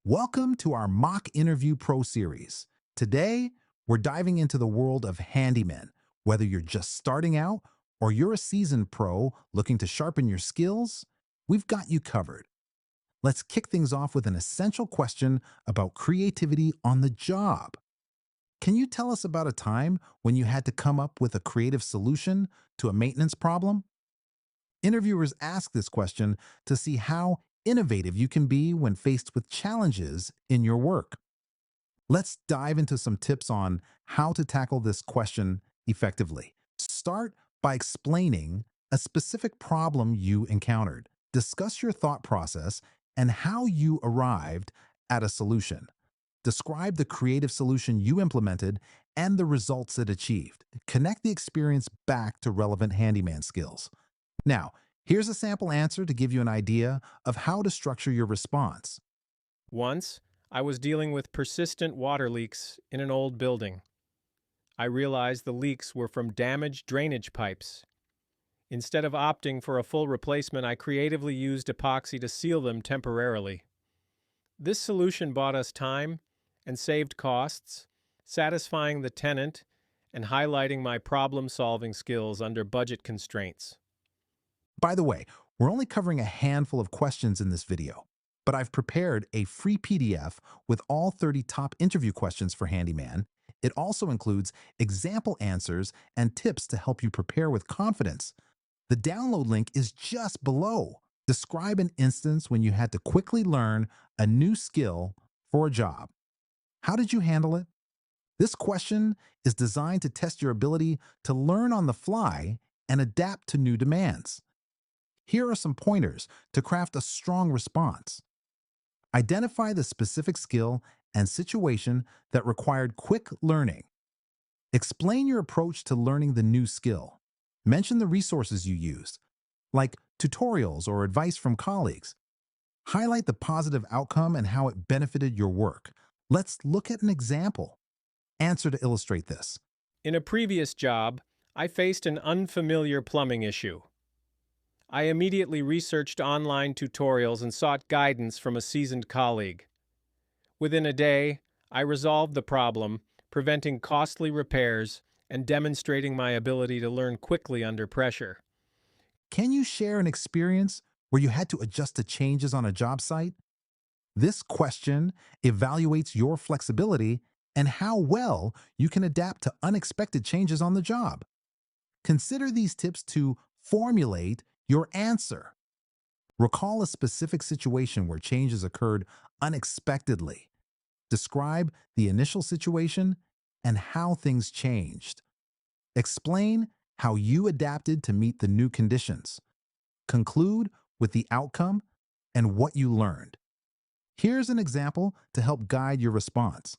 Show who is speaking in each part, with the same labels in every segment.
Speaker 1: Welcome to our Mock Interview Pro series. Today, we're diving into the world of Handyman. Whether you're just starting out or you're a seasoned pro looking to sharpen your skills, we've got you covered. Let's kick things off with an essential question about creativity on the job. Can you tell us about a time when you had to come up with a creative solution to a maintenance problem? Interviewers ask this question to see how innovative you can be when faced with challenges in your work. Let's dive into some tips on how to tackle this question effectively. Start by explaining a specific problem you encountered. Discuss your thought process and how you arrived at a solution. Describe the creative solution you implemented and the results it achieved. Connect the experience back to relevant handyman skills. Now, here's a sample answer to give you an idea of how to structure your response.
Speaker 2: Once, I was dealing with persistent water leaks in an old building. I realized the leaks were from damaged drainage pipes. Instead of opting for a full replacement, I creatively used epoxy to seal them temporarily. This solution bought us time and saved costs, satisfying the tenant and highlighting my problem-solving skills under budget constraints.
Speaker 1: By the way, we're only covering a handful of questions in this video, but I've prepared a free PDF with all 30 top interview questions for Handyman. It also includes example answers and tips to help you prepare with confidence. The download link is just below. Describe an instance when you had to quickly learn a new skill for a job. How did you handle it? This question is designed to test your ability to learn on the fly and adapt to new demands. Here are some pointers to craft a strong response. Identify the specific skill and situation that required quick learning. Explain your approach to learning the new skill. Mention the resources you used, like tutorials or advice from colleagues. Highlight the positive outcome and how it benefited your work. Let's look at an example. Answer to illustrate this.
Speaker 2: In a previous job, I faced an unfamiliar plumbing issue. I immediately researched online tutorials and sought guidance from a seasoned colleague. Within a day, I resolved the problem, preventing costly repairs and demonstrating my ability to learn quickly under pressure.
Speaker 1: Can you share an experience where you had to adjust to changes on a job site? This question evaluates your flexibility and how well you can adapt to unexpected changes on the job. Consider these tips to formulate your answer. Recall a specific situation where changes occurred unexpectedly. Describe the initial situation and how things changed. Explain how you adapted to meet the new conditions. Conclude with the outcome and what you learned. Here's an example to help guide your response.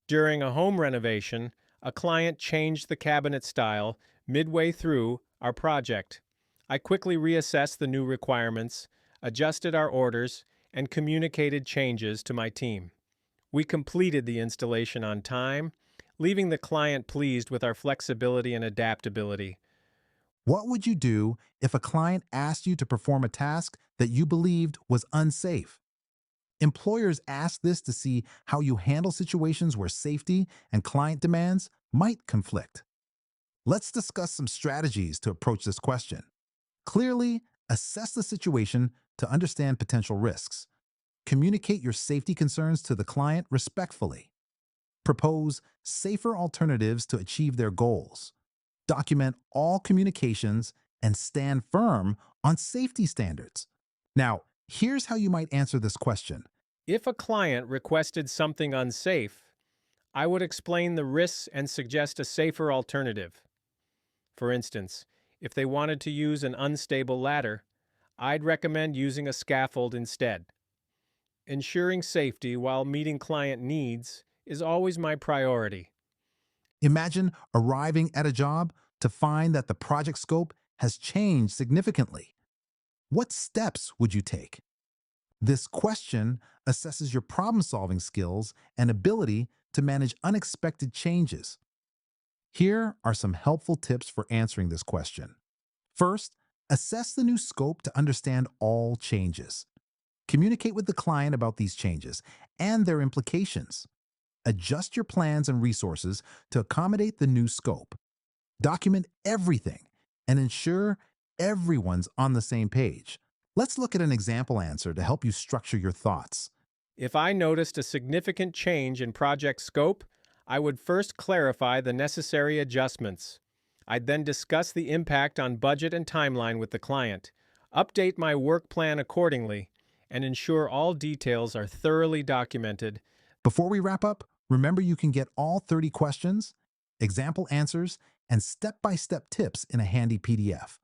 Speaker 2: During a home renovation, a client changed the cabinet style midway through our project. I quickly reassessed the new requirements, adjusted our orders, and communicated changes to my team. We completed the installation on time, leaving the client pleased with our flexibility and adaptability.
Speaker 1: What would you do if a client asked you to perform a task that you believed was unsafe? Employers ask this to see how you handle situations where safety and client demands might conflict. Let's discuss some strategies to approach this question. Clearly, assess the situation to understand potential risks. Communicate your safety concerns to the client respectfully. Propose safer alternatives to achieve their goals. Document all communications and stand firm on safety standards. Now, here's how you might answer this question.
Speaker 2: If a client requested something unsafe, I would explain the risks and suggest a safer alternative. For instance, if they wanted to use an unstable ladder, I'd recommend using a scaffold instead. Ensuring safety while meeting client needs is always my priority.
Speaker 1: Imagine arriving at a job to find that the project scope has changed significantly. What steps would you take? This question assesses your problem-solving skills and ability to manage unexpected changes. Here are some helpful tips for answering this question. First, assess the new scope to understand all changes. Communicate with the client about these changes and their implications. Adjust your plans and resources to accommodate the new scope. Document everything and ensure everyone's on the same page. Let's look at an example answer to help you structure your thoughts.
Speaker 2: If I noticed a significant change in project scope, I would first clarify the necessary adjustments. I'd then discuss the impact on budget and timeline with the client, update my work plan accordingly, and ensure all details are thoroughly documented.
Speaker 1: Before we wrap up, remember you can get all 30 questions, example answers, and step-by-step tips in a handy PDF.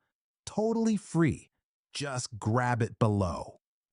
Speaker 1: Totally free. Just grab it below.